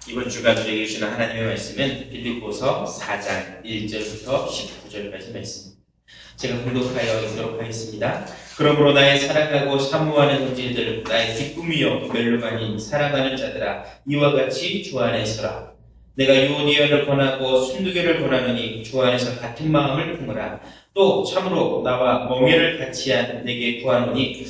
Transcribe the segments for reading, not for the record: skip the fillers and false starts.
이번 주가 우리에게 주시는 하나님의 말씀은 빌립보서 4장 1절부터 19절까지 말씀입니다. 제가 공독하여 읽도록 하겠습니다. 그러므로 나의 사랑하고 사모하는 형제들, 나의 기쁨이요 멜로만인 사랑하는 자들아, 이와 같이 주 안에 서라. 내가 유오디아를 권하고 순두교를 권하노니 주 안에서 같은 마음을 품으라. 또 참으로 나와 멍에를 같이한 내게 구하노니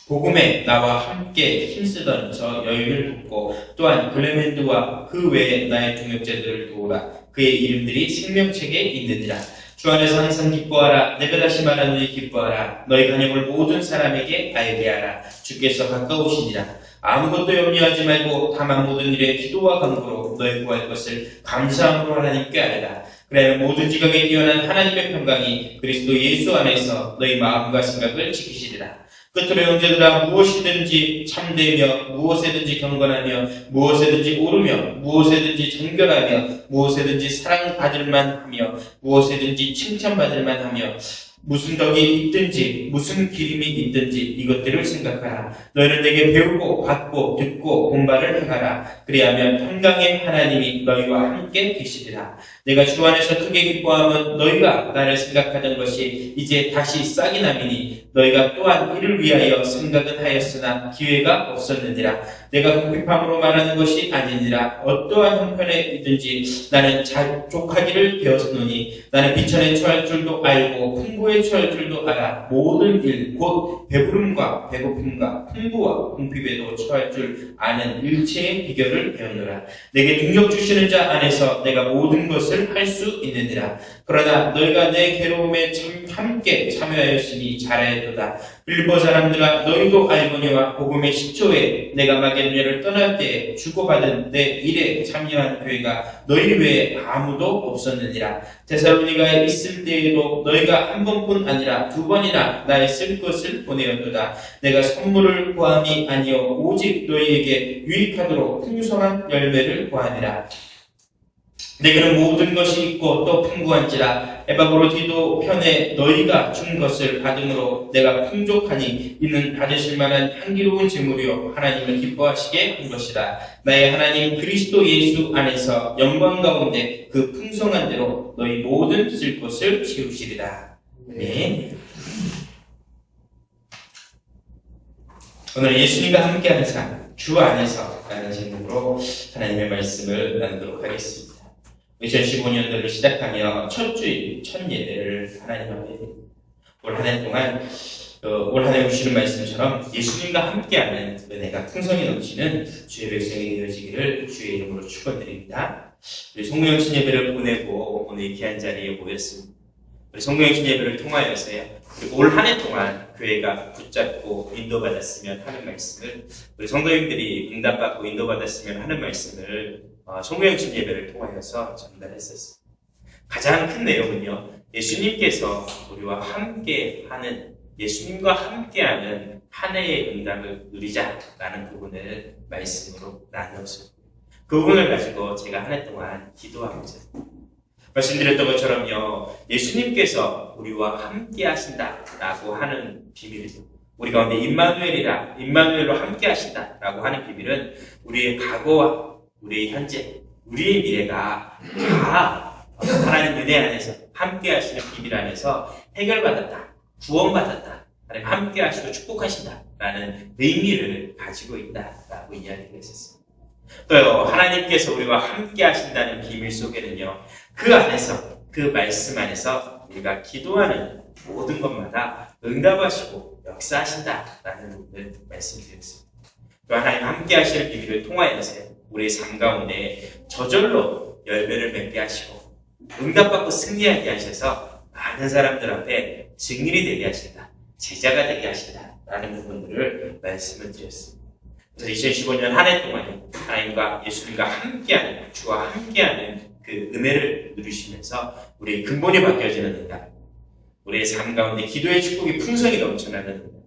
복음에 나와 함께 힘쓰던 저 여인을 돕고, 또한 클레멘드와 그 외에 나의 동역자들을 도우라. 그의 이름들이 생명책에 있느니라. 주 안에서 항상 기뻐하라. 내가 다시 말하노니 기뻐하라. 너희 간역을 모든 사람에게 알게 하라. 주께서 가까우시니라. 아무것도 염려하지 말고 다만 모든 일에 기도와 간구로 너희 구할 것을 감사함으로 하나님께 아뢰라. 그래 모든 지각에 뛰어난 하나님의 평강이 그리스도 예수 안에서 너희 마음과 생각을 지키시리라. 끝으로 형제들아, 무엇이든지 참되며 무엇에든지 경건하며 무엇에든지 오르며 무엇에든지 정결하며 무엇에든지 사랑받을 만하며 무엇에든지 칭찬받을 만하며 무슨 덕이 있든지 무슨 기림이 있든지 이것들을 생각하라. 너희는 내게 배우고 받고 듣고 본바를 행하라. 그리하면 평강의 하나님이 너희와 함께 계시리라. 내가 주 안에서 크게 기뻐함은 너희가 나를 생각하던 것이 이제 다시 싹이 나미니 너희가 또한 이를 위하여 생각은 하였으나 기회가 없었느니라. 내가 궁핍함으로 말하는 것이 아니니라. 어떠한 형편에 있든지 나는 족하기를 배웠노니 나는 비천에 처할 줄도 알고 풍부에 처할 줄도 알아. 모든 일 곧 배부름과 배고픔과 풍부와 궁핍에도 처할 줄 아는 일체의 비결을 배우노라. 내게 능력 주시는 자 안에서 내가 모든 것을 할 수 있느니라. 그러나 너희가 내 괴로움에 함께 참여하였으니 잘하였도다. 빌보 사람들아, 너희도 알거니와 복음의 10조에 내가 마게도냐를 떠날 때 주고받은 내 일에 참여한 교회가 너희 외에 아무도 없었느니라. 데살로니가에 있을 때에도 너희가 한 번뿐 아니라 두 번이나 나의 쓸 것을 보내었도다. 내가 선물을 구함이 아니요 오직 너희에게 유익하도록 풍성한 열매를 구하니라. 내게는 모든 것이 있고 또 풍부한지라. 에바브로디도 편에 너희가 준 것을 받음으로 내가 풍족하니 이는 받으실 만한 향기로운 제물이요 하나님을 기뻐하시게 한 것이라. 나의 하나님 그리스도 예수 안에서 영광 가운데 그 풍성한 대로 너희 모든 쓸 것을 채우시리라. 네. 오늘 예수님과 함께하는 삶, 주 안에서 라는 제목으로 하나님의 말씀을 나누도록 하겠습니다. 2015년도를 시작하며 첫 주일, 첫 예배를 하나님 앞에 드립니다. 올 한 해 동안 올 한 해 주시는 말씀처럼 예수님과 함께하는 은혜가 풍성히 넘치는 주의 백성이 되어지기를 주의 이름으로 축원드립니다. 우리 송무영신 예배를 보내고 오늘 이 귀한 자리에 모였습니다. 우리 송무영신 예배를 통하여서요, 올 한 해 동안 교회가 붙잡고 인도받았으면 하는 말씀을, 우리 성도님들이 응답받고 인도받았으면 하는 말씀을 송무영신 예배를 통하여서 전달했었습니다. 가장 큰 내용은요, 예수님께서 우리와 함께하는, 예수님과 함께하는 한 해의 응답을 누리자라는 부분을 말씀으로 나누었습니다. 그 부분을 가지고 제가 한 해 동안 기도하면서 말씀드렸던 것처럼요, 예수님께서 우리와 함께 하신다라고 하는 비밀은, 우리 가운데 임마누엘로 함께 하신다라고 하는 비밀은 우리의 과거와 우리의 현재, 우리의 미래가 다 하나님 은혜 안에서 함께 하시는 비밀 안에서 해결받았다, 구원받았다, 하나님 함께 하시고 축복하신다라는 의미를 가지고 있다라고 이야기를 했었습니다. 또요, 하나님께서 우리와 함께 하신다는 비밀 속에는요, 그 안에서, 그 말씀 안에서 우리가 기도하는 모든 것마다 응답하시고 역사하신다라는 부분을 말씀드렸습니다. 또 하나님 함께 하시는 비밀을 통하여서 우리의 삶 가운데 저절로 열매를 맺게 하시고 응답받고 승리하게 하셔서 많은 사람들 앞에 증인이 되게 하신다, 제자가 되게 하신다라는 부분들을 말씀을 드렸습니다. 그래서 2015년 한 해 동안 하나님과 예수님과 함께하는, 주와 함께하는 그 은혜를 누리시면서 우리의 근본이 바뀌어지는 응답, 우리의 삶 가운데 기도의 축복이 풍성히 넘쳐나는 응답,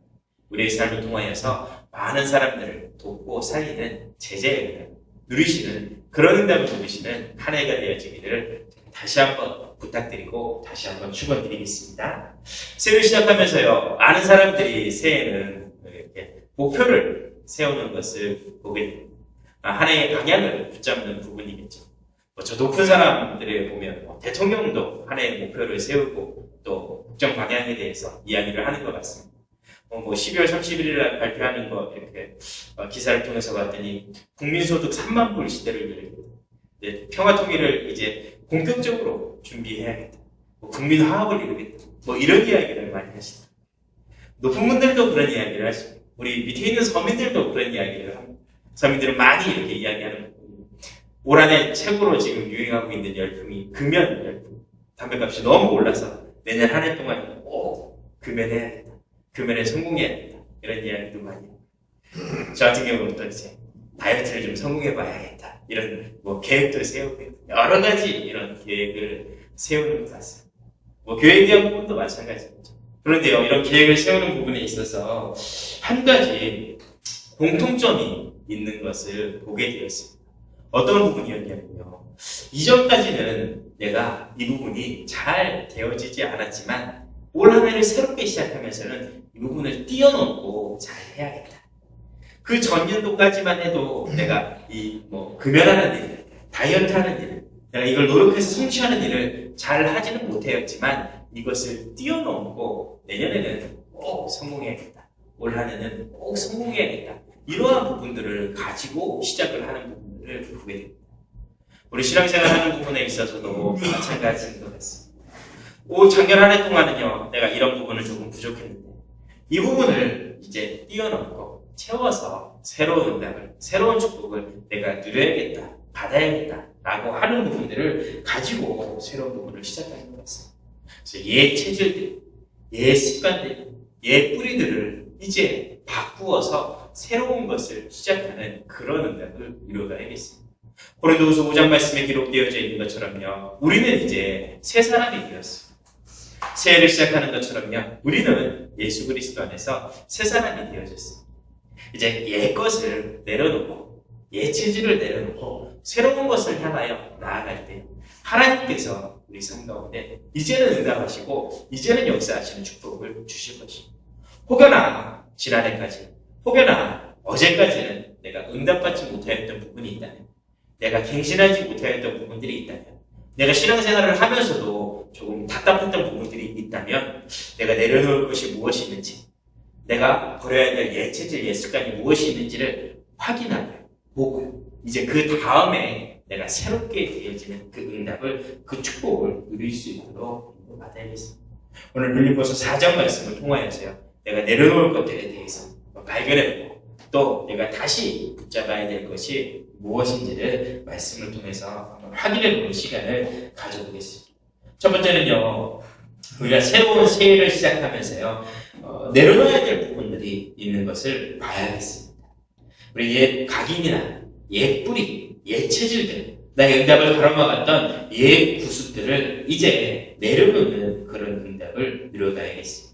우리의 삶을 통하여서 많은 사람들을 돕고 살리는 제자의 응답 누리시는, 그런 응답을 누리시는 한 해가 되어지기를 다시 한번 부탁드리고 다시 한번 축원드리겠습니다. 새해를 시작하면서요, 많은 사람들이 새해에는 이렇게 목표를 세우는 것을 보게 됩니다. 하나의 방향을 붙잡는 부분이겠죠. 저 높은 사람들에 보면 대통령도 하나의 목표를 세우고 또 국정 방향에 대해서 이야기를 하는 것 같습니다. 12월 31일 날 발표하는 거 이렇게 기사를 통해서 봤더니 국민소득 3만 불 시대를 이루겠다. 평화통일을 이제 본격적으로 준비해야겠다. 국민 화합을 이루겠다. 이런 이야기를 많이 하시다. 높은 분들도 그런 이야기를 하시고 우리 밑에 있는 서민들도 그런 이야기를 합니다. 서민들은 많이 이렇게 이야기하는 거예요. 올 한해 최고로 지금 유행하고 있는 열풍이 금연 열풍. 담배값이 너무 올라서 내년 한 해 동안 꼭 금연해야겠다. 금연에 성공해야겠다. 이런 이야기도 많이 해요. 저 같은 경우는 또 이제 다이어트를 좀 성공해봐야겠다. 이런 계획도 세우고 여러 가지 이런 계획을 세우는 것 같습니다. 교회에 대한 부분도 마찬가지입니다. 그런데요, 이런 계획을 세우는 부분에 있어서 한 가지 공통점이 있는 것을 보게 되었습니다. 어떤 부분이었냐면요. 이전까지는 내가 이 부분이 잘 되어지지 않았지만 올 한 해를 새롭게 시작하면서는 이 부분을 뛰어넘고 잘 해야겠다. 그 전년도까지만 해도 내가 금연하는 일, 다이어트 하는 일, 내가 이걸 노력해서 성취하는 일을 잘 하지는 못하였지만 이것을 뛰어넘고 내년에는 꼭 성공해야겠다. 올 한 해는 꼭 성공해야겠다. 이러한 부분들을 가지고 시작을 하는 부분들을 보게 됩니다. 우리 신앙생활하는 부분에 있어서도 마찬가지인 것 같습니다. 작년 한 해 동안은요, 내가 이런 부분을 조금 부족했는데 이 부분을 이제 뛰어넘고 채워서 새로운 응답을, 새로운 축복을 내가 누려야겠다, 받아야겠다 라고 하는 부분들을 가지고 새로운 부분을 시작하는 것 같습니다. 그래서 옛 체질들, 옛 습관들, 옛 뿌리들을 이제 바꾸어서 새로운 것을 시작하는 그런 응답을 이루어가야겠습니다. 고린도후서 5장 말씀에 기록되어져 있는 것처럼요, 우리는 이제 새 사람이 되었습니다. 새해를 시작하는 것처럼요, 우리는 예수 그리스도 안에서 새 사람이 되어졌습니다. 이제 옛 것을 내려놓고 옛 체질을 내려놓고 새로운 것을 향하여 나아갈 때 하나님께서 우리 삶 가운데 이제는 응답하시고 이제는 역사하시는 축복을 주실 것입니다. 혹여나 지난해까지, 혹여나 어제까지는 내가 응답받지 못하였던 부분이 있다면, 내가 갱신하지 못하였던 부분들이 있다면, 내가 신앙생활을 하면서도 조금 답답했던 부분들이 있다면 내가 내려놓을 것이 무엇이 있는지, 내가 버려야 될 옛 체질, 옛 습관이 무엇이 있는지를 확인하고 보고 이제 그 다음에 내가 새롭게 되어지는 그 응답을, 그 축복을 누릴 수 있도록 받아야겠습니다. 오늘 빌립보서 4장 말씀을 통하여서요, 내가 내려놓을 것들에 대해서 발견해보고 또 내가 다시 붙잡아야 될 것이 무엇인지를 말씀을 통해서 확인해보는 시간을 가져보겠습니다. 첫 번째는요, 우리가 새로운 새해를 시작하면서요, 내려놓아야 될 부분들이 있는 것을 봐야겠습니다. 우리 옛 각인이나 옛 뿌리, 옛 체질들, 나의 응답을 가로막았던 옛 구습들을 이제 내려놓는 그런 응답을 누려가야겠습니다.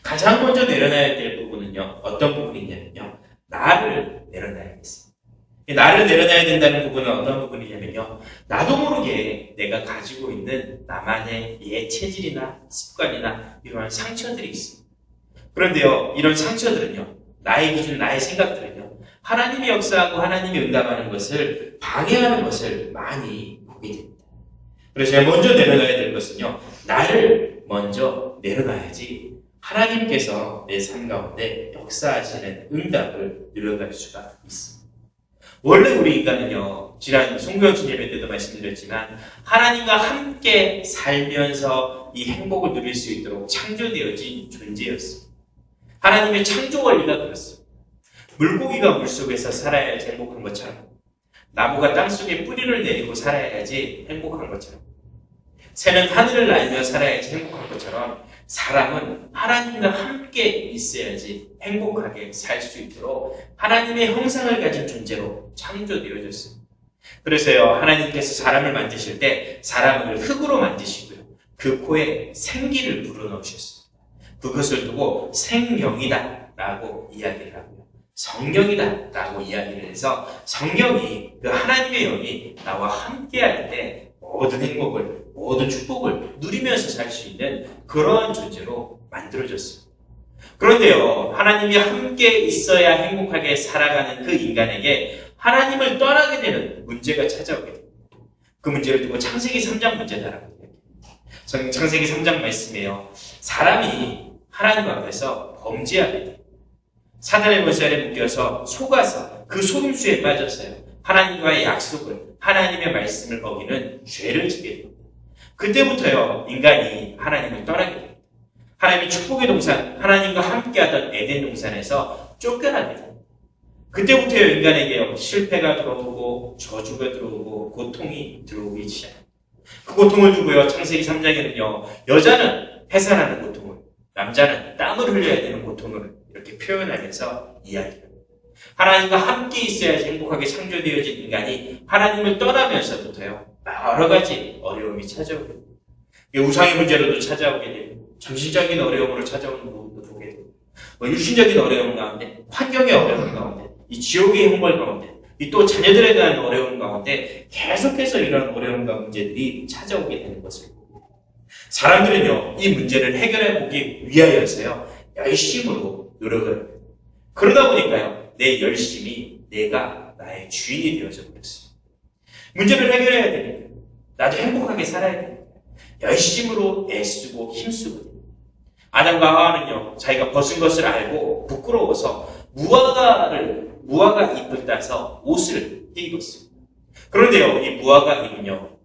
가장 먼저 내려놔야 될 부분은요, 어떤 부분이냐면요, 나를 내려놔야겠습니다. 나를 내려놔야 된다는 부분은 어떤 부분이냐면요, 나도 모르게 내가 가지고 있는 나만의 옛 체질이나 습관이나 이러한 상처들이 있습니다. 그런데요, 이런 상처들은요, 나의 기준, 나의 생각들은요, 하나님이 역사하고 하나님이 응답하는 것을 방해하는 것을 많이 보게 됩니다. 그래서 제가 먼저 내려놔야 될 것은요, 나를 먼저 내려놔야지 하나님께서 내 삶 가운데 역사하시는 응답을 누려갈 수가 있습니다. 원래 우리 인간은요, 지난 송구영신 예배 때도 말씀드렸지만 하나님과 함께 살면서 이 행복을 누릴 수 있도록 창조되어진 존재였습니다. 하나님의 창조 원리가 그렇습니다. 물고기가 물속에서 살아야지 행복한 것처럼, 나무가 땅속에 뿌리를 내리고 살아야지 행복한 것처럼, 새는 하늘을 날며 살아야지 행복한 것처럼 사람은 하나님과 함께 있어야지 행복하게 살 수 있도록 하나님의 형상을 가진 존재로 창조되어졌습니다. 그래서요, 하나님께서 사람을 만드실 때 사람을 흙으로 만드시고요, 그 코에 생기를 불어넣으셨습니다. 그것을 두고 생명이다 라고 이야기를 하고요, 성령이다 라고 이야기를 해서 성령이, 그 하나님의 영이 나와 함께 할 때 모든 행복을, 모든 축복을 누리면서 살 수 있는 그러한 존재로 만들어졌습니다. 그런데요, 하나님이 함께 있어야 행복하게 살아가는 그 인간에게 하나님을 떠나게 되는 문제가 찾아오게 됩니다. 그 문제를 두고 창세기 3장 문제다라고 이야기합니다. 창세기 3장 말씀이에요. 사람이 하나님 앞에서 범죄하게 돼요. 사단의 물살에 묶여서 속아서 그 속임수에 빠졌어요. 하나님과의 약속을, 하나님의 말씀을 어기는 죄를 지게 됩니다. 그때부터요, 인간이 하나님을 떠나게 됩니다. 하나님이 축복의 동산, 하나님과 함께하던 에덴 동산에서 쫓겨나게 됩니다. 그때부터요, 인간에게 실패가 들어오고 저주가 들어오고 고통이 들어오기 시작합니다. 그 고통을 두고요, 창세기 3장에는요, 여자는 해산하는 고통을, 남자는 땀을 흘려야 되는 고통을 이렇게 표현하면서 이야기합니다. 하나님과 함께 있어야지 행복하게 창조되어진 인간이 하나님을 떠나면서부터요, 여러 가지 어려움이 찾아오게 됩니다. 우상의 문제로도 찾아오게 되고, 정신적인 어려움으로 찾아오는 부분도 보게 되고, 유신적인 어려움 가운데, 환경의 어려움 가운데, 이 지옥의 형벌 가운데, 이 또 자녀들에 대한 어려움 가운데 계속해서 이런 어려움과 문제들이 찾아오게 되는 것을 봅니다. 사람들은요, 이 문제를 해결해 보기 위하여서요, 열심으로 노력을 합니다. 그러다 보니까요, 내 열심이 내가 나의 주인이 되어져 버렸어요. 문제를 해결해야 되니까, 나도 행복하게 살아야 되니까, 열심으로 애쓰고 힘쓰고 됩니다. 아담과 하와는요, 자기가 벗은 것을 알고 부끄러워서 무화과 잎을 따서 옷을 입었습니다. 그런데요, 이 무화과 잎은요,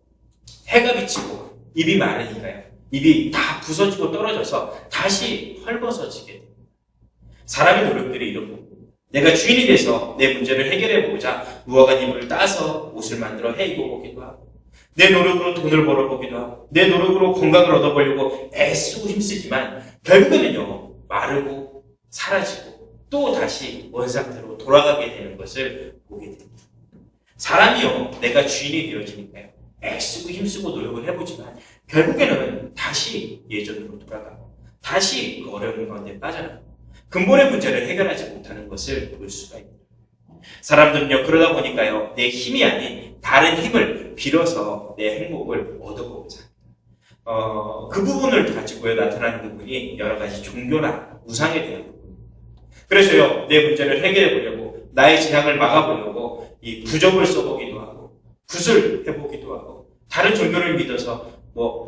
해가 비치고 잎이 마르니까요, 잎이 다 부서지고 떨어져서 다시 헐벗어지게 됩니다. 사람의 노력들이 이런 겁니다. 내가 주인이 돼서 내 문제를 해결해보고자 무화과 잎을 따서 옷을 만들어 해 입어보기도 하고, 내 노력으로 돈을 벌어보기도 하고, 내 노력으로 건강을 얻어보려고 애쓰고 힘쓰지만 결국에는요, 마르고 사라지고 또 다시 원상태로 돌아가게 되는 것을 보게 됩니다. 사람이요, 내가 주인이 되어지니까요, 애쓰고 힘쓰고 노력을 해보지만 결국에는 다시 예전으로 돌아가고 다시 그 어려운 가운데 빠져나가고 근본의 문제를 해결하지 못하는 것을 볼 수가 있습니다. 사람들은요, 그러다 보니까요, 내 힘이 아닌 다른 힘을 빌어서 내 행복을 얻어보고자 그 부분을 가지고요, 나타나는 부분이 여러 가지 종교나 우상에 대한 부분입니다. 그래서요, 내 문제를 해결해 보려고, 나의 재앙을 막아보려고 이 부적을 써보기도 하고 굿을 해보기도 하고, 다른 종교를 믿어서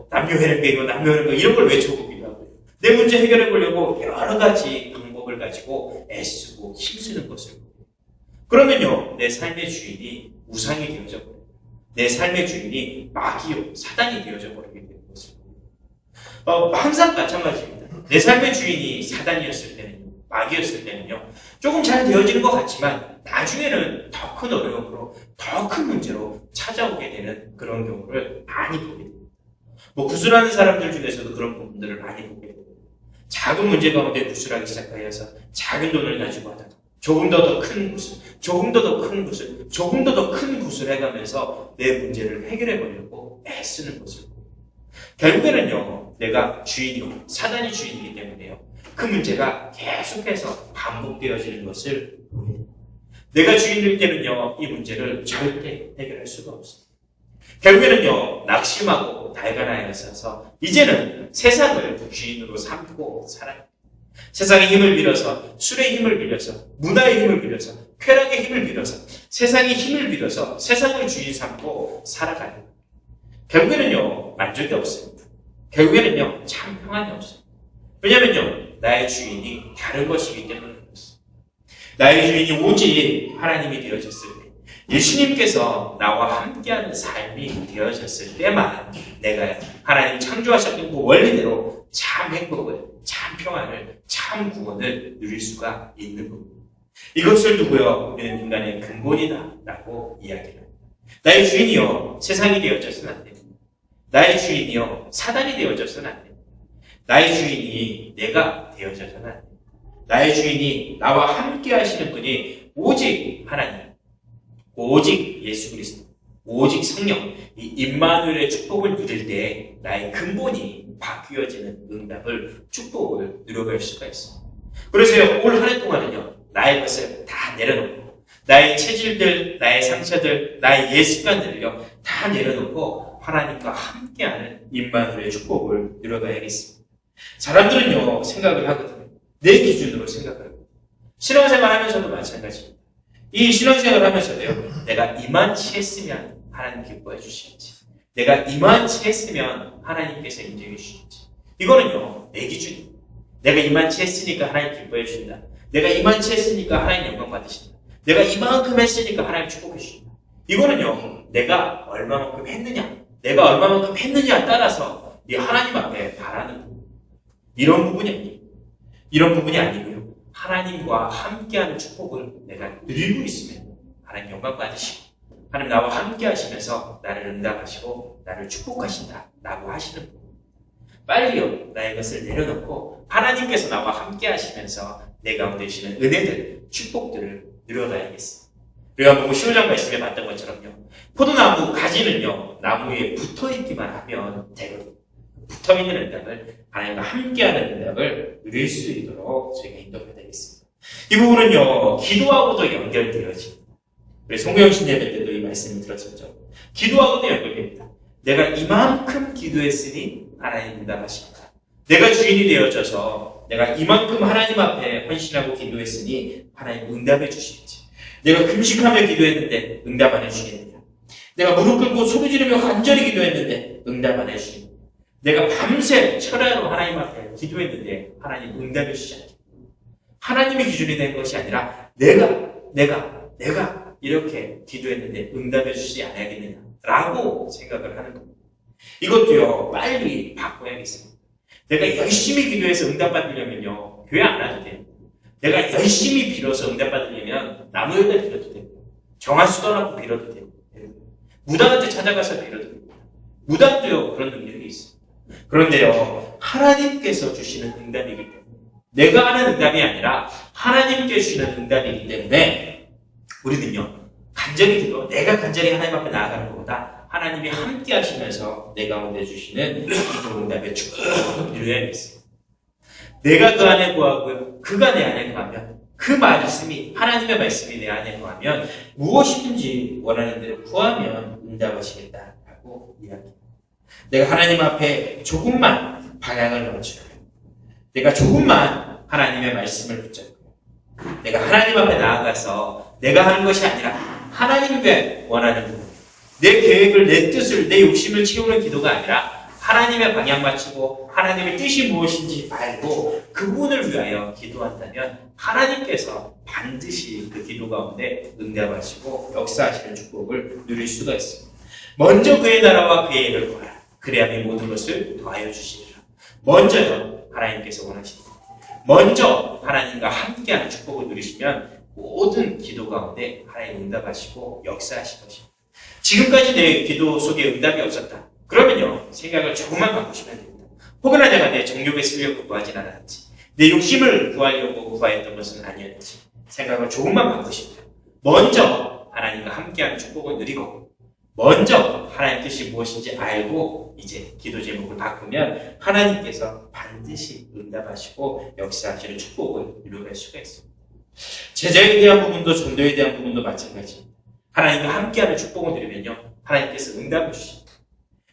남녀회령계고 남녀회령계 이런 걸 외쳐보기도 하고, 내 문제 해결해 보려고 여러 가지 방법을 가지고 애쓰고 힘쓰는 것을 보고, 그러면요, 내 삶의 주인이 우상이 되어져 버려요. 내 삶의 주인이 마귀요, 사단이 되어져 버리게 되는 것을 보고, 항상 마찬가지입니다. 내 삶의 주인이 사단이었을 때는, 마귀였을 때는요, 조금 잘 되어지는 것 같지만 나중에는 더 큰 어려움으로, 더 큰 문제로 찾아오게 되는 그런 경우를 많이 보게 됩니다. 구술하는 사람들 중에서도 그런 부분들을 많이 보게 됩니다. 작은 문제 가운데 구술하기 시작하여서 작은 돈을 가지고 하다가 조금 더 큰 구슬, 조금 더 큰 구슬, 조금 더 큰 구슬 해가면서 내 문제를 해결해 보려고 애쓰는 것을 보고, 결국에는요, 내가 주인이고 사단이 주인이기 때문에요, 그 문제가 계속해서 반복되어지는 것을 보게 됩니다. 내가 주인일 때는요, 이 문제를 절대 해결할 수가 없습니다. 결국에는요, 낙심하고 달관하여서 이제는 세상을 주인으로 삼고 살아요. 세상의 힘을 빌어서, 술의 힘을 빌려서, 문화의 힘을 빌려서, 쾌락의 힘을 빌어서, 세상의 힘을 빌어서 세상을 주인 삼고 살아가요. 결국에는요, 만족이 없습니다. 결국에는요, 참 평안이 없어요. 왜냐면요, 나의 주인이 다른 것이기 때문에 그렇습니다. 나의 주인이 오직 하나님이 되어졌을 때, 예수님께서 나와 함께하는 삶이 되어졌을 때만 내가 하나님 창조하셨던 그 원리대로 참 행복을, 참 평안을, 참 구원을 누릴 수가 있는 겁니다. 이것을 두고요, 우리는 인간의 근본이다라고 이야기합니다. 나의 주인이요, 세상이 되어져서는 안 됩니다. 나의 주인이요, 사단이 되어져서는 안 됩니다. 나의 주인이 내가 되어져서는 안 됩니다. 나의 주인이 나와 함께 하시는 분이 오직 하나님, 오직 예수 그리스도, 오직 성령, 이 임마누엘의 축복을 누릴 때 나의 근본이 바뀌어지는 응답을, 축복을 누려갈 수가 있습니다. 그래서요, 올 한 해 동안은요, 나의 것을 다 내려놓고, 나의 체질들, 나의 상처들, 나의 옛 습관들을요, 다 내려놓고 하나님과 함께하는 임마누엘의 축복을 누려가야겠습니다. 사람들은요, 생각을 하거든요. 내 기준으로 생각을 합니다. 신앙생활 하면서도 마찬가지입니다. 이 신앙생활을 하면서도요, 내가 이만치 했으면 하나님 기뻐해 주시겠지. 내가 이만치 했으면 하나님께서 인정해 주시겠지. 이거는요, 내 기준이에요. 내가 이만치 했으니까 하나님 기뻐해 주신다. 내가 이만치 했으니까 하나님 영광 받으신다. 내가 이만큼 했으니까 하나님 축복해 주신다. 이거는요, 내가 얼마만큼 했느냐, 내가 얼마만큼 했느냐에 따라서 이 하나님 앞에 바라는 부분. 이런 부분이 아니에요. 이런 부분이 아니고요. 하나님과 함께하는 축복을 내가 누리고 있으면 하나님 영광 받으시고, 하나님 나와 함께 하시면서 나를 응답하시고 나를 축복하신다 라고 하시는 분. 빨리요, 나의 것을 내려놓고 하나님께서 나와 함께 하시면서 내 가운데 주시는 은혜들, 축복들을 누려가야겠습니다. 우리가 보고 15장 말씀에 봤던 것처럼요, 포도나무 가지는요, 나무 위에 붙어있기만 하면 되거든요. 붙어있는 응답을, 하나님과 함께하는 응답을 누릴 수 있도록 저희가 인도해야 되겠습니다. 이 부분은요, 기도하고도 연결되어집니다. 우리 송영신 예배 때도 이 말씀을 들었었죠. 기도하고도 연결됩니다. 내가 이만큼 기도했으니 하나님 응답하십니다. 내가 주인이 되어져서 내가 이만큼 하나님 앞에 헌신하고 기도했으니 하나님 응답해 주시겠지. 내가 금식하며 기도했는데 응답 안 해주시겠느냐. 내가 무릎 꿇고 소리 지르며 간절히 기도했는데 응답 안 해주시겠느냐. 내가 밤새 철야로 하나님 앞에 기도했는데 하나님 응답해 주시지 않겠냐. 하나님의 기준이 된 것이 아니라 내가 이렇게 기도했는데 응답해 주시지 않아야겠느냐라고 생각을 하는 겁니다. 이것도요, 빨리 바꿔야겠습니다. 내가 열심히 기도해서 응답받으려면요, 교회 안 와도 돼요. 내가 열심히 빌어서 응답받으려면 나무에다 빌어도 돼요. 정한수도라고 빌어도 돼요. 무당한테 찾아가서 빌어도 돼요. 무당도요, 그런 능력이 있어요. 그런데요, 하나님께서 주시는 응답이기 때문에, 내가 하는 응답이 아니라 하나님께 주시는 응답이기 때문에 우리는요, 간절히 기도, 내가 간절히 하나님 앞에 나아가는 것보다 하나님이 함께 하시면서 내 가운데 주시는 기도 응답의 축복을 누려야겠어요. 내가 그 안에 구하고 그가 내 안에 구하면, 그 말씀이, 하나님의 말씀이 내 안에 구하면 무엇이든지 원하는 대로 구하면 응답하시겠다라고 이야기합니다. 내가 하나님 앞에 조금만 방향을 맞추고, 내가 조금만 하나님의 말씀을 붙잡고, 내가 하나님 앞에 나아가서 내가 하는 것이 아니라 하나님께 원하는 부분, 내 계획을, 내 뜻을, 내 욕심을 채우는 기도가 아니라 하나님의 방향 맞추고 하나님의 뜻이 무엇인지 알고 그분을 위하여 기도한다면 하나님께서 반드시 그 기도 가운데 응답하시고 역사하시는 축복을 누릴 수가 있습니다. 먼저 그의 나라와 그의 일을 구하라. 그래야 모든 것을 더하여 주시리라. 먼저요, 하나님께서 원하십니다. 먼저 하나님과 함께하는 축복을 누리시면 모든 기도 가운데 하나님 응답하시고 역사하실 것입니다. 지금까지 내 기도 속에 응답이 없었다. 그러면요, 생각을 조금만 바꾸시면 됩니다. 혹여나 내가 내 정욕에 쓰려고 구하진 않았지, 내 욕심을 구하려고 구하였던 것은 아니었지, 생각을 조금만 바꾸시면 돼요. 먼저 하나님과 함께하는 축복을 누리고, 먼저 하나님 뜻이 무엇인지 알고 이제 기도 제목을 바꾸면 하나님께서 반드시 응답하시고 역사하시는 축복을 이루어갈 수가 있습니다. 제자에 대한 부분도 전도에 대한 부분도 마찬가지입니다. 하나님과 함께하는 축복을 누리면요, 하나님께서 응답을 주십니다.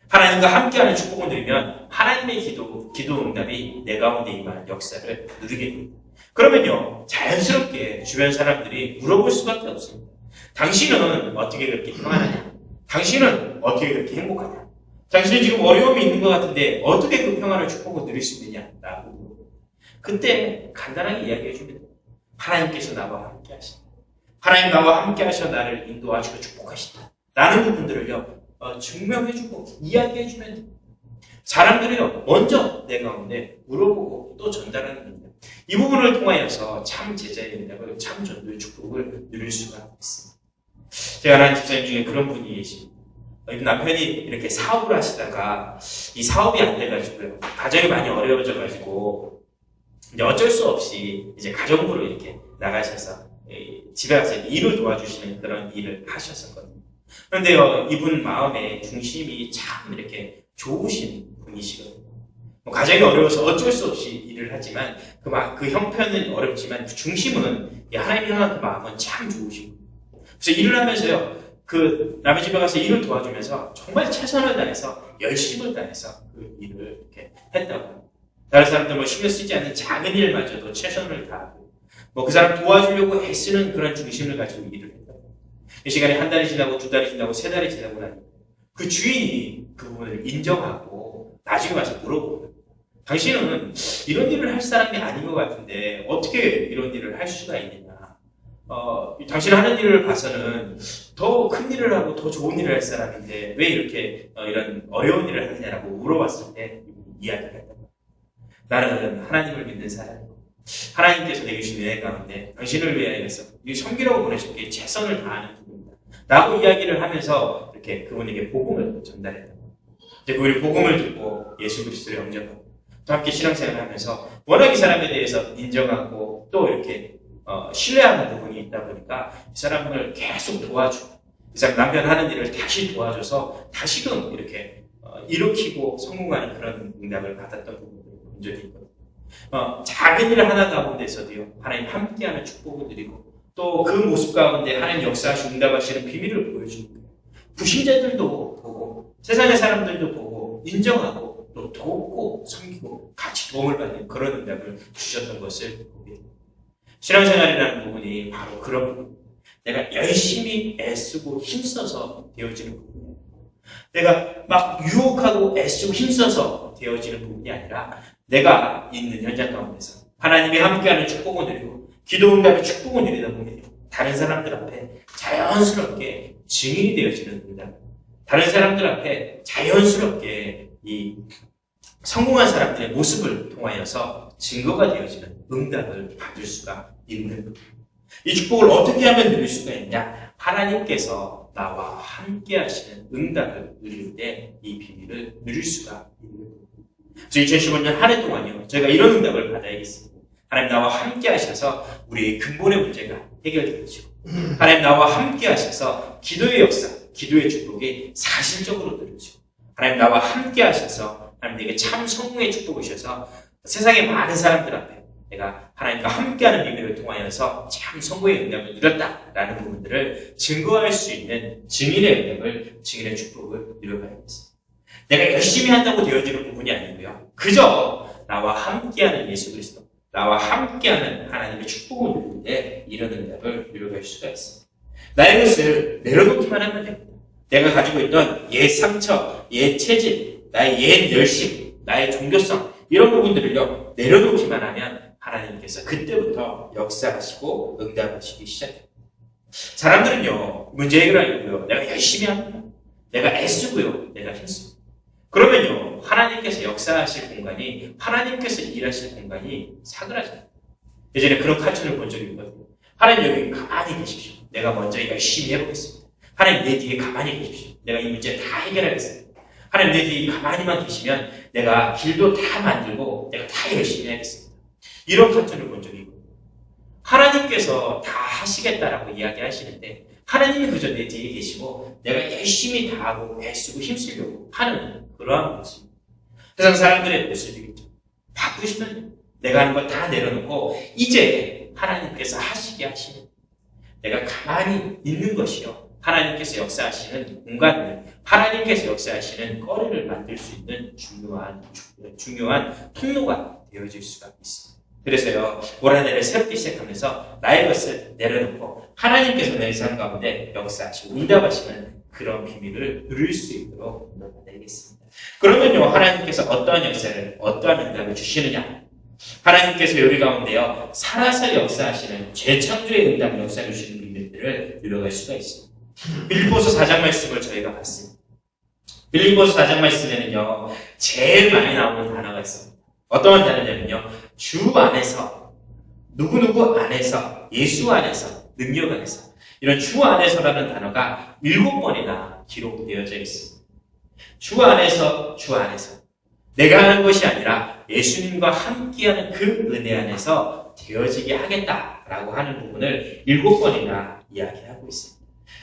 하나님과 함께하는 축복을 누리면 하나님의 기도 응답이 내 가운데 임한 역사를 누리게 됩니다. 그러면요, 자연스럽게 주변 사람들이 물어볼 수밖에 없습니다. 당신은 어떻게 그렇게 평안하냐? 당신은 어떻게 그렇게 행복하냐? 당신은 지금 어려움이 있는 것 같은데 어떻게 그 평안을 축복을 누릴 수 있느냐? 라고 물어봅니다. 그때 간단하게 이야기해 줍니다. 하나님께서 나와 함께 하신다. 하나님 나와 함께 하셔 나를 인도하시고 축복하신다. 라는 부분들을요, 증명해주고 이야기해주면 됩니다. 사람들이요, 먼저 내 가운데 물어보고 또 전달하는 겁니다. 이 부분을 통하여서 참 제자의 응답을, 참 전도의 축복을 누릴 수가 있습니다. 제가 아는 집사님 중에 그런 분이 계십니다. 남편이 이렇게 사업을 하시다가 이 사업이 안 돼가지고요, 가정이 많이 어려워져가지고 이제 어쩔 수 없이 이제 가정부로 이렇게 나가셔서 집에 가서 일을 도와주시는 그런 일을 하셨었거든요. 그런데요, 이분 마음의 중심이 참 이렇게 좋으신 분이시거든요. 가정이 어려워서 어쩔 수 없이 일을 하지만 그 형편은 어렵지만 그 중심은 하나님 향한 그 마음은 참 좋으시고, 그래서 일을 하면서요, 그 남의 집에 가서 일을 도와주면서 정말 최선을 다해서 열심을 다해서 그 일을 이렇게 했다고. 다른 사람들 신경 쓰지 않는 작은 일마저도 최선을 다하고, 그 사람 도와주려고 애쓰는 그런 중심을 가지고 일을 했다. 이 시간에 한 달이 지나고 두 달이 지나고 세 달이 지나고 나니 그 주인이 그 부분을 인정하고 나중에 와서 물어보고 당신은 이런 일을 할 사람이 아닌 것 같은데 어떻게 이런 일을 할 수가 있느냐. 당신 하는 일을 봐서는 더 큰 일을 하고 더 좋은 일을 할 사람인데 왜 이렇게 이런 어려운 일을 하느냐라고 물어봤을 때 이야기를 했다. 나는 하나님을 믿는 사람이고 하나님께서 내게 주신 은혜 가운데 당신을 위하여서 섬기라고 보내셨기에 최선을 다하는 분입니다. 라고 이야기를 하면서 이렇게 그분에게 복음을 전달했다. 이제 그분이 복음을 듣고 예수 그리스도를 영접하고 또 함께 신앙생활을 하면서 워낙 이 사람에 대해서 인정하고 또 이렇게 신뢰하는 부분이 있다 보니까 이 사람을 계속 도와주고 이 사람 남편 하는 일을 다시 도와줘서 다시금 이렇게 일으키고 성공하는 그런 응답을 받았던 부분들이 본 적이 있거든요. 작은 일 하나 가운데서도요 하나님 함께하는 축복을 드리고 또 그 모습 가운데 하나님 역사하시고 응답하시는 비밀을 보여주는 거예요. 불신자들도 보고 세상의 사람들도 보고 인정하고 또 돕고 섬기고 같이 도움을 받는 그런 응답을 주셨던 것을 보게 됩니다. 신앙생활이라는 부분이 바로 그런 부분. 내가 열심히 애쓰고 힘써서 되어지는 부분이에요. 내가 막 유혹하고 애쓰고 힘써서 되어지는 부분이 아니라 내가 있는 현장 가운데서 하나님이 함께하는 축복을 누리고 기도 응답의 축복을 누리다 보면 다른 사람들 앞에 자연스럽게 증인이 되어지는 응답. 다른 사람들 앞에 자연스럽게 이 성공한 사람들의 모습을 통하여서 증거가 되어지는 응답을 받을 수가 있는 것. 이 축복을 어떻게 하면 누릴 수가 있냐? 하나님께서 나와 함께 하시는 응답을 누릴 때 이 비밀을 누릴 수가 있는 것. 그래서 2015년 한 해 동안요, 저희가 이런 응답을 받아야겠습니다. 하나님 나와 함께 하셔서 우리의 근본의 문제가 해결되어지고 하나님 나와 함께 하셔서 기도의 역사, 기도의 축복이 사실적으로 누려지고 하나님 나와 함께 하셔서 하나님 내게 참 성공의 축복을 주셔서 세상의 많은 사람들 앞에 내가 하나님과 함께하는 비밀을 통하여서 참 성공의 응답을 누렸다라는 부분들을 증거할 수 있는 증인의 응답을, 증인의 축복을 누려봐야겠습니다. 내가 열심히 한다고 되어지는 부분이 아니고요. 그저 나와 함께하는 예수 그리스도, 나와 함께하는 하나님의 축복을 누릴 때 이런 응답을 누려갈 수가 있습니다. 나의 것을 내려놓기만 하면 됩니다. 내가 가지고 있던 옛 상처, 옛 체질, 나의 옛 열심, 나의 종교성 이런 부분들을요 내려놓기만 하면 하나님께서 그때부터 역사하시고 응답하시기 시작합니다. 사람들은요 문제 해결하려고요 내가 열심히 합니다. 내가 애쓰고요 내가 힘쓰고 그러면요 하나님께서 역사하실 공간이 하나님께서 일하실 공간이 사그라져요. 예전에 그런 카툰을 본 적이 있거든요. 하나님 여기 가만히 계십시오. 내가 먼저 열심히 해보겠습니다. 하나님 내 뒤에 가만히 계십시오. 내가 이 문제 다 해결하겠습니다. 하나님 내 뒤에 가만히만 계시면 내가 길도 다 만들고 내가 다 열심히 하겠습니다. 이런 카툰을 본 적이 있거든요. 하나님께서 다 하시겠다라고 이야기하시는데 하나님이 그저 내 뒤에 계시고 내가 열심히 다하고 애쓰고 힘쓰려고 하는 그러한 모습. 세상 사람들의 모습이겠죠. 바꾸시면 내가 하는 거 다 내려놓고 이제 하나님께서 하시게 하시는 내가 가만히 있는 것이요. 하나님께서 역사하시는 공간을 하나님께서 역사하시는 거리를 만들 수 있는 중요한 통로가 되어질 수가 있습니다. 그래서요, 올 한 해를 새롭게 시작하면서 나의 것을 내려놓고 하나님께서 내 삶 가운데 역사하시고 응답하시는 그런 비밀을 누릴 수 있도록 노력하겠습니다. 그러면요, 하나님께서 어떠한 역사를, 어떠한 응답을 주시느냐? 하나님께서 우리 가운데요, 살아서 역사하시는 재창조의 응답 역사를 주시는 비밀들을 누려갈 수가 있습니다. 빌립보서 4장 말씀을 저희가 봤습니다. 빌립보서 4장 말씀에는요, 제일 많이 나오는 단어가 있습니다. 어떠한 단어냐면요, 주 안에서, 누구누구 안에서, 예수 안에서, 능력 안에서, 이런 주 안에서라는 단어가 7번이나 기록되어져 있습니다. 주 안에서, 주 안에서. 내가 하는 것이 아니라 예수님과 함께하는 그 은혜 안에서 되어지게 하겠다라고 하는 부분을 7번이나 이야기하고 있습니다.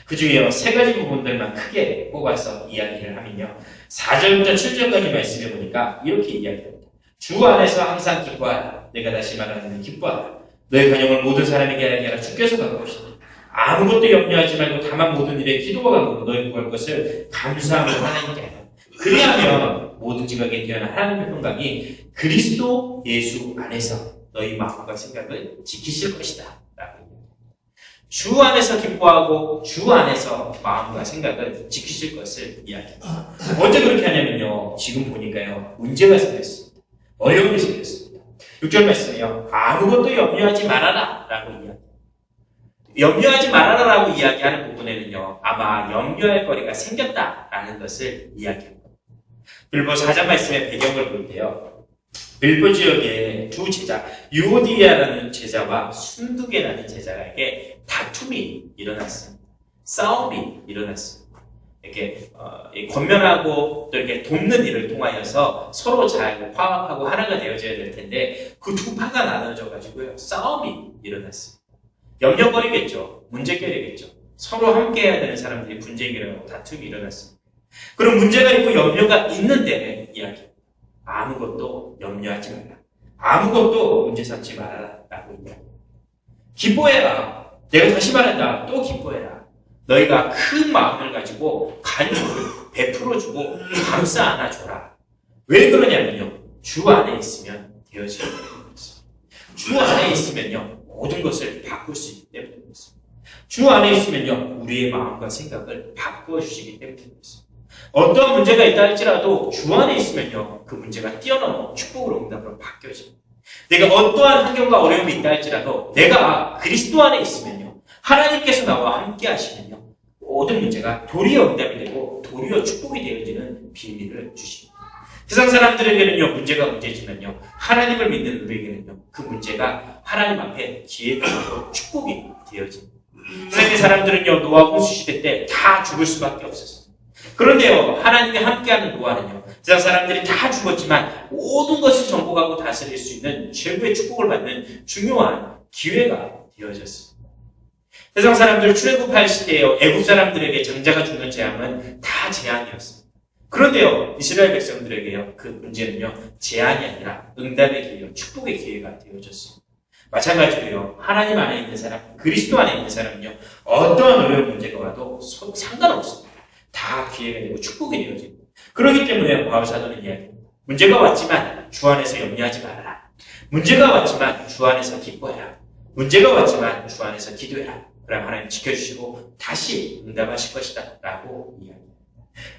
그 중에요, 3가지 부분들만 크게 뽑아서 이야기를 하면요. 4절부터 7절까지 말씀해 보니까 이렇게 이야기합니다. 주 안에서 항상 기뻐하라. 내가 다시 말하는 기뻐하라. 너의 간영을 모든 사람에게 알게 하라. 주께서 가까우시다. 아무것도 염려하지 말고 다만 모든 일에 기도와 간구로 너희 구할 것을 감사함으로 하나님께 하라. 그리하면 모든 지각에 뛰어난 하나님의 평강이 그리스도 예수 안에서 너희 마음과 생각을 지키실 것이다. 라고. 주 안에서 기뻐하고 주 안에서 마음과 생각을 지키실 것을 이야기합니다. 언제 그렇게 하냐면요. 지금 보니까요. 문제가 생겼습니다. 어려움이 생겼습니다. 6절 말씀에요. 아무것도 염려하지 말아라. 라고 이야기합니다. 염려하지 말아라 라고 이야기하는 부분에는요. 아마 염려할 거리가 생겼다라는 것을 이야기합니다. 빌보 4장 말씀의 배경을 볼 때요. 빌보 지역의 두 제자, 유오디아라는 제자와 순두계라는 제자에게 다툼이 일어났습니다. 싸움이 일어났습니다. 이렇게 권면하고 또 이렇게 돕는 일을 통하여서 서로 잘 화합하고 하나가 되어져야 될 텐데 그 두 파가 나눠져 가지고요. 싸움이 일어났습니다. 염려거리겠죠. 문제거리겠죠. 서로 함께 해야 되는 사람들이 분쟁이 일어나고 다툼이 일어났습니다. 그럼 문제가 있고 염려가 있는데 이야기. 아무것도 염려하지 말라. 아무것도 문제 삼지 말아라. 라고 이야기. 기뻐해라. 내가 다시 말한다. 또 기뻐해라. 너희가 큰 마음을 가지고 간구를 베풀어주고 감싸 안아줘라. 왜 그러냐면요. 주 안에 있으면 되어지는 것입니다. 주 안에 있으면요. 모든 것을 바꿀 수 있기 때문에 그렇습니다. 주 안에 있으면요. 우리의 마음과 생각을 바꾸어 주시기 때문에 그렇습니다. 어떤 문제가 있다 할지라도 주 안에 있으면요. 그 문제가 뛰어넘어 축복으로 응답으로 바뀌어집니다. 내가 어떠한 환경과 어려움이 있다 할지라도 내가 그리스도 안에 있으면요. 하나님께서 나와 함께 하시면요. 모든 문제가 도리어 응답이 되고 도리어 축복이 되어지는 비밀을 주십니다. 세상 사람들에게는요. 문제가 문제지만요. 하나님을 믿는 우리에게는요. 그 문제가 하나님 앞에 기회가 되고 축복이 되어집니다. 하나님의 사람들은요. 노아 홍수 시대 때 다 죽을 수밖에 없었어요. 그런데요, 하나님이 함께하는 노아는요, 세상 사람들이 다 죽었지만 모든 것을 정복하고 다스릴 수 있는 최고의 축복을 받는 중요한 기회가 되어졌습니다. 세상 사람들 출애굽할 시대에요, 애굽 사람들에게 장자가 죽는 재앙은 다 재앙이었습니다. 그런데요, 이스라엘 백성들에게요, 그 문제는요, 재앙이 아니라 응답의 기회요, 축복의 기회가 되어졌습니다. 마찬가지로요, 하나님 안에 있는 사람, 그리스도 안에 있는 사람은요, 어떠한 어려운 문제가 와도 상관없습니다. 다 기회가 되고 축복이 되어집니다. 그렇기 때문에 바울 사도는 이야기합니다. 문제가 왔지만 주 안에서 염려하지 말아라. 문제가 왔지만 주 안에서 기뻐해라. 문제가 왔지만 주 안에서 기도해라. 그럼 하나님 지켜주시고 다시 응답하실 것이다. 라고 이야기합니다.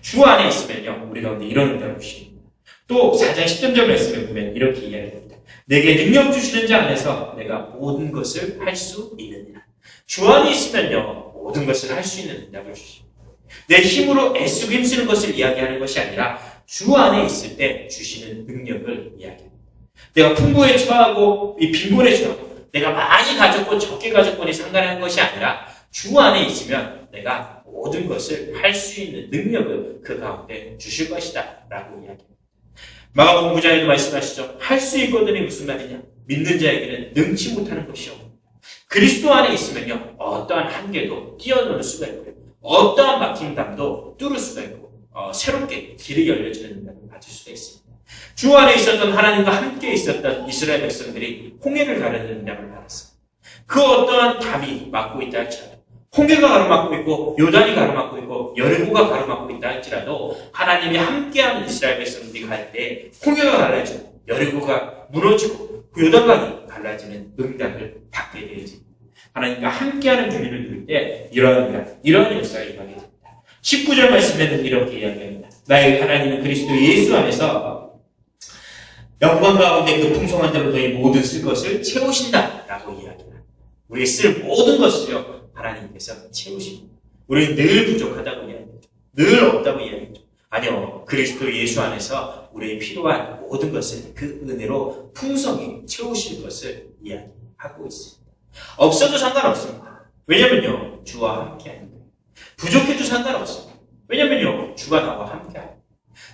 주 안에 있으면요. 우리 가운데 이런 응답을 주십니다. 또 4장 10절 말씀에 보면 이렇게 이야기합니다. 내게 능력 주시는 자 안에서 내가 모든 것을 할 수 있느니라. 주 안에 있으면요. 모든 것을 할 수 있는 응답을 주십니다. 내 힘으로 애쓰고 힘쓰는 것을 이야기하는 것이 아니라 주 안에 있을 때 주시는 능력을 이야기합니다. 내가 풍부에 처하고 이 빈곤에 처하고 내가 많이 가졌고 적게 가졌고니 상관한 것이 아니라 주 안에 있으면 내가 모든 것을 할 수 있는 능력을 그 가운데 주실 것이다 라고 이야기합니다. 마가복음 9장에도 말씀하시죠. 할 수 있거든이 무슨 말이냐. 믿는 자에게는 능치 못하는 것이 없고 그리스도 안에 있으면요. 어떠한 한계도 뛰어넘을 수가 있고요. 어떠한 막힘담도 뚫을 수가 있고 새롭게 길이 열려지는 능력을 받을 수가 있습니다. 주 안에 있었던 하나님과 함께 있었던 이스라엘 백성들이 홍해를 가르는 능력을 받았습니다. 그 어떠한 담이 막고 있다 할지라도 홍해가 가로막고 있고 요단이 가로막고 있고 여리고가 가로막고 있다 할지라도 하나님이 함께하는 이스라엘 백성들이 갈 때 홍해가 갈라지고 여리고가 무너지고 그 요단강이 갈라지는 응답을 받게 되어집니다. 하나님과 함께하는 주님을 누릴 때 이러한 역사가 일어나게 됩니다. 19절 말씀에는 이렇게 이야기합니다. 나의 하나님은 그리스도 예수 안에서 영광 가운데 그 풍성한 대로 너희 모든 쓸 것을 채우신다 라고 이야기합니다. 우리 쓸 모든 것을요 하나님께서 채우십니다. 우리는 늘 부족하다고 이야기합니다. 늘 없다고 이야기합니다. 아니요, 그리스도 예수 안에서 우리의 필요한 모든 것을 그 은혜로 풍성히 채우실 것을 이야기하고 있습니다. 없어도 상관없습니다. 왜냐면요, 주와 함께하는 거예요. 부족해도 상관없습니다. 왜냐면요, 주가 나와 함께하는 거예요.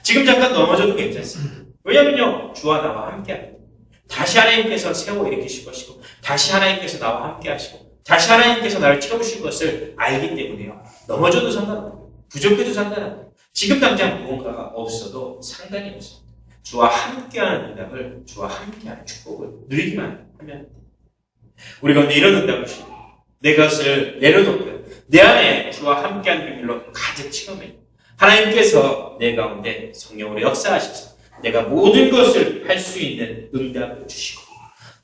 지금 잠깐 넘어져도 괜찮습니다. 왜냐면요, 주와 나와 함께하는 거예요. 다시 하나님께서 세워 일으키실 것이고, 다시 하나님께서 나와 함께하시고, 다시 하나님께서 나를 채우실 것을 알기 때문에요. 넘어져도 상관없고, 부족해도 상관없고, 지금 당장 무언가가 없어도 상관이 없습니다. 주와 함께하는 응답을, 주와 함께하는 축복을 누리기만 하면 됩니다. 우리 가운데 이런 응답을 주십니다. 내 것을 내려놓고요. 내 안에 주와 함께하는 비밀로 가득 채우면 하나님께서 내 가운데 성령으로 역사하셔서 내가 모든 것을 할 수 있는 응답을 주시고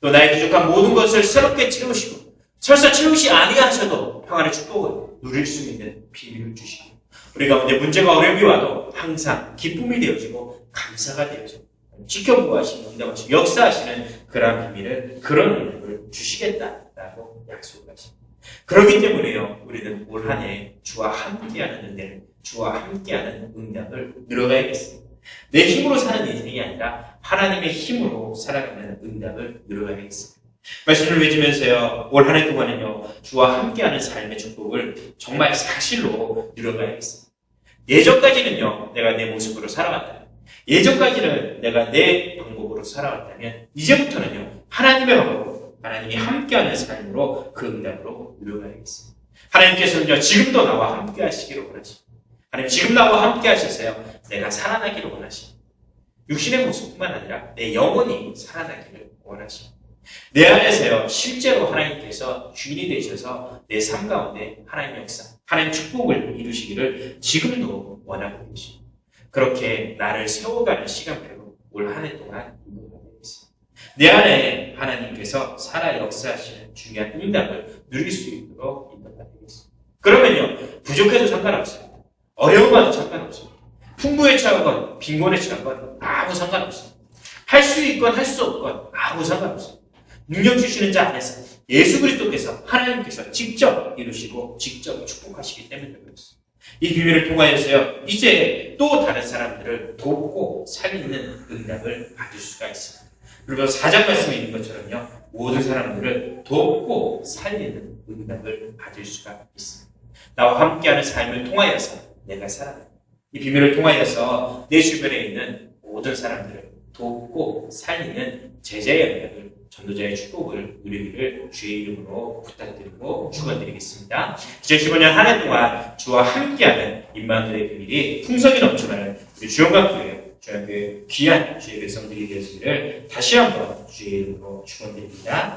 또 나의 부족한 모든 것을 새롭게 채우시고 설사 채우시 아니하셔도 평안의 축복을 누릴 수 있는 비밀을 주시고 우리 가운데 문제가 어려움이 와도 항상 기쁨이 되어지고 감사가 되어지고 지켜보시고 응답하시고 역사하시는 그러한 비밀을 그런 은혜를 주시겠다라고 약속을 하십니다. 그렇기 때문에요. 우리는 올 한 해 주와 함께하는 은혜를 주와 함께하는 응답을 누려가야겠습니다. 내 힘으로 사는 인생이 아니라 하나님의 힘으로 살아가는 응답을 누려가야겠습니다. 말씀을 맺으면서요. 올 한 해 동안은요. 주와 함께하는 삶의 축복을 정말 사실로 누려가야겠습니다. 예전까지는요. 내가 내 모습으로 살아왔다면 예전까지는 내가 내 방법으로 살아왔다면 이제부터는요. 하나님의 방법으로 하나님이 함께하는 삶으로 그 응답으로 누려가야겠습니다. 하나님께서는요. 지금도 나와 함께 하시기를 원하십니다. 하나님 지금 나와 함께 하셔서요. 내가 살아나기를 원하십니다. 육신의 모습뿐만 아니라 내 영혼이 살아나기를 원하십니다. 내 안에서요. 실제로 하나님께서 주인이 되셔서 내 삶 가운데 하나님의 역사, 하나님의 축복을 이루시기를 지금도 원하고 계십니다. 그렇게 나를 세워가는 시간표로 올 한 해 동안 인도가 되겠습니다. 내 안에 하나님께서 살아 역사하시는 중요한 응답을 누릴 수 있도록 인도가 되겠습니다. 그러면요. 부족해도 상관없습니다. 어려움 와도 상관없습니다. 풍부에 처하건 빈곤에 처하건 아무 상관없습니다. 할 수 있건 할 수 없건 아무 상관없습니다. 능력 주시는 자 안에서 예수 그리스도께서 하나님께서 직접 이루시고 직접 축복하시기 때문에 그렇습니다. 이 비밀을 통하여서요. 이제 또 다른 사람들을 돕고 살리는 응답을 받을 수가 있습니다. 그리고 4장 말씀에 있는 것처럼요. 모든 사람들을 돕고 살리는 응답을 받을 수가 있습니다. 나와 함께하는 삶을 통하여서 내가 살아가는 이 비밀을 통하여서 내 주변에 있는 모든 사람들을 돕고 살리는 제자의 응답을 전도자의 축복을 누리기를 주의 이름으로 부탁드리고 축원드리겠습니다. 2015년 한 해 동안 주와 함께하는 임마누엘의 비밀이 풍성이 넘쳐나는 우리 주영강교회 귀한 주의 백성들이 되었기를 다시 한번 주의 이름으로 축원드립니다.